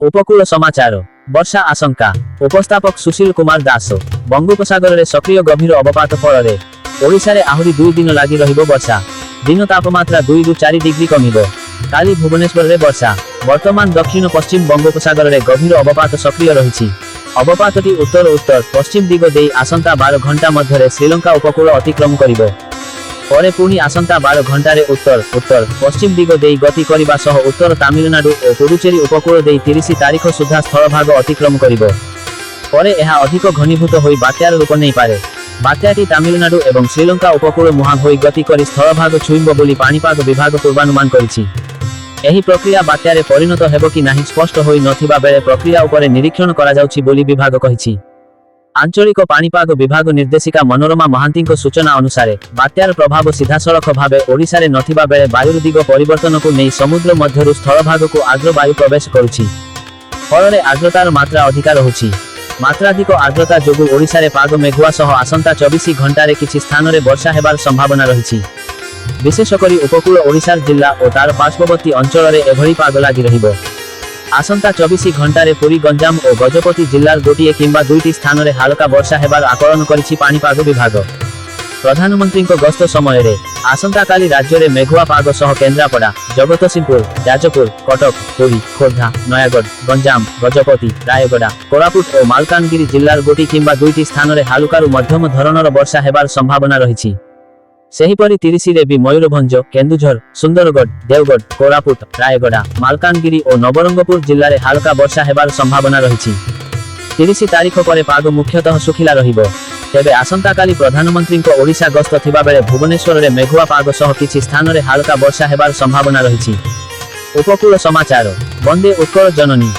উপকূল সমাচার বর্ষা আশঙ্কা উপস্থাপক সুশীল কুমার দাস। বঙ্গোপসাগରରେ ସକ୍ରିୟ ଗଭୀର ଅବପାତ ଫଳରେ ଓଡ଼ିଶାରେ ଆହୁରି 2 ଦିନ ଲାଗି ରହିବ ବର୍ଷା। ଦିନ ତାପମାତ୍ରା 2 ରୁ 4 ଡିଗ୍ରୀ କମିବ। କାଲି ଭୁବନେଶ୍ୱରରେ ବର୍ଷା। ବର୍ତ୍ତମାନ ଦକ୍ଷିଣ ପଶ୍ଚିମ ବଙ୍ଗୋପସାଗରରେ ଗଭୀର ଅବପାତ ସକ୍ରିୟ ରହିଛି। ଅବପାତଟି ଉତ୍ତର ଉତ୍ତର ପଶ୍ଚିମ ଦିଗ ଦେଇ ଆସନ୍ତା 12 ଘଣ୍ଟା ମଧ୍ୟରେ ଶ୍ରୀଲଙ୍କା ଉପକୂଳ ଅତିକ୍ରମ କରିବ। ପରେ ପୁଣି ଆସନ୍ତା 12 ଘଣ୍ଟାରେ ଉତ୍ତର ଉତ୍ତର ପଶ୍ଚିମ ଦିଗ ଦେଇ ଗତି କରିବା ସହ ଉତ୍ତର ତାମିଲନାଡୁ ଓ ପୁଡୁଚେରୀ ଉପକୂଳ ଦେଇ 30 ତାରିଖ ସୁଦ୍ଧା ସ୍ଥଳଭାଗ ଅତିକ୍ରମ କରିବ। ପରେ ଏହା ଅଧିକ ଘନୀଭୂତ ହୋଇ ବାତ୍ୟାର ରୂପ ନେଇପାରେ। ବାତ୍ୟାଟି ତାମିଲନାଡୁ ଏବଂ ଶ୍ରୀଲଙ୍କା ଉପକୂଳ ମୁହାଁ ହୋଇ ଗତି କରି ସ୍ଥଳଭାଗ ଛୁଇଁବ ବୋଲି ପାଣିପାଗ ବିଭାଗ ପୂର୍ବାନୁମାନ କରିଛି। ଏହି ପ୍ରକ୍ରିୟା ବାତ୍ୟାରେ ପରିଣତ ହେବ କି ନାହିଁ ସ୍ପଷ୍ଟ ହୋଇ ନଥିବା ବେଳେ ପ୍ରକ୍ରିୟା ଉପରେ ନିରୀକ୍ଷଣ କରାଯାଉଛି ବୋଲି ବିଭାଗ କହିଛି। ଆଞ୍ଚଳିକ ପାଣିପାଗ ବିଭାଗ ନିର୍ଦ୍ଦେଶିକା ମନୋରମା ମହାନ୍ତିଙ୍କ ସୂଚନା ଅନୁସାରେ ବାତ୍ୟାର ପ୍ରଭାବ ସିଧାସଳଖ ଭାବେ ଓଡ଼ିଶାରେ ନଥିବା ବେଳେ ବାୟୁର ଦିଗ ପରିବର୍ତ୍ତନକୁ ନେଇ ସମୁଦ୍ର ମଧ୍ୟରୁ ସ୍ଥଳଭାଗକୁ ଆର୍ଦ୍ର ବାୟୁ ପ୍ରବେଶ କରୁଛି। ଫଳରେ ଆର୍ଦ୍ରତାର ମାତ୍ରା ଅଧିକା ରହୁଛି। ମାତ୍ରାଧିକ ଆର୍ଦ୍ରତା ଯୋଗୁଁ ଓଡ଼ିଶାରେ ପାଗ ମେଘୁଆ ସହ ଆସନ୍ତା 24 ଘଣ୍ଟାରେ କିଛି ସ୍ଥାନରେ ବର୍ଷା ହେବାର ସମ୍ଭାବନା ରହିଛି। ବିଶେଷ କରି ଉପକୂଳ ଓଡ଼ିଶାର ଜିଲ୍ଲା ଓ ତାର ପାର୍ଶ୍ୱବର୍ତ୍ତୀ ଅଞ୍ଚଳରେ ଏଭଳି ପାଗ ଲାଗି ରହିବ। ଆସନ୍ତା 24 ଘଣ୍ଟାରେ ପୁରୀ ଗଞ୍ଜାମ ଓ ଗଜପତି ଜିଲ୍ଲାର ଗୋଟିଏ କିମ୍ବା ଦୁଇଟି ସ୍ଥାନରେ ହାଲକା ବର୍ଷା ହେବାର ଆକଳନ କରିଛି ପାଣିପାଗ ବିଭାଗ। ପ୍ରଧାନମନ୍ତ୍ରୀଙ୍କ ଗସ୍ତ ସମୟରେ ଆସନ୍ତାକାଲି ରାଜ୍ୟରେ ମେଘୁଆ ପାଗ ସହ କେନ୍ଦ୍ରାପଡ଼ା, ଜଗତସିଂହପୁର, ଯାଜପୁର, କଟକ, ପୁରୀ, ଖୋର୍ଦ୍ଧା, ନୟାଗଡ଼, ଗଞ୍ଜାମ, ଗଜପତି, ରାୟଗଡ଼ା, କୋରାପୁଟ ଓ ମାଲକାନଗିରି ଜିଲ୍ଲାର ଗୋଟି କିମ୍ବା ଦୁଇଟି ସ୍ଥାନରେ ହାଲୁକାରୁ ମଧ୍ୟମ ଧରଣର ବର୍ଷା ହେବାର ସମ୍ଭାବନା ରହିଛି। ସେହିପରି 30ରେ ବି ମୟୂରଭଞ୍ଜ, କେନ୍ଦୁଝର, ସୁନ୍ଦରଗଡ଼, ଦେଓଗଡ଼, କୋରାପୁଟ, ରାୟଗଡ଼ା, ମାଲକାନଗିରି ଓ ନବରଙ୍ଗପୁର ଜିଲ୍ଲାରେ ହାଲକା ବର୍ଷା ହେବାର ସମ୍ଭାବନା ରହିଛି। 30 ତାରିଖ ପରେ ପାଗ ମୁଖ୍ୟତଃ ଶୁଖିଲା ରହିବ। ତେବେ ଆସନ୍ତାକାଲି ପ୍ରଧାନମନ୍ତ୍ରୀଙ୍କ ଓଡ଼ିଶା ଗସ୍ତ ଥିବାବେଳେ ଭୁବନେଶ୍ୱରରେ ମେଘୁଆ ପାଗ ସହ କିଛି ସ୍ଥାନରେ ହାଲକା ବର୍ଷା ହେବାର ସମ୍ଭାବନା ରହିଛି। ଉପକୂଳ ସମାଚାର ବନ୍ଦେ ଉତ୍କଳ ଜନନୀ।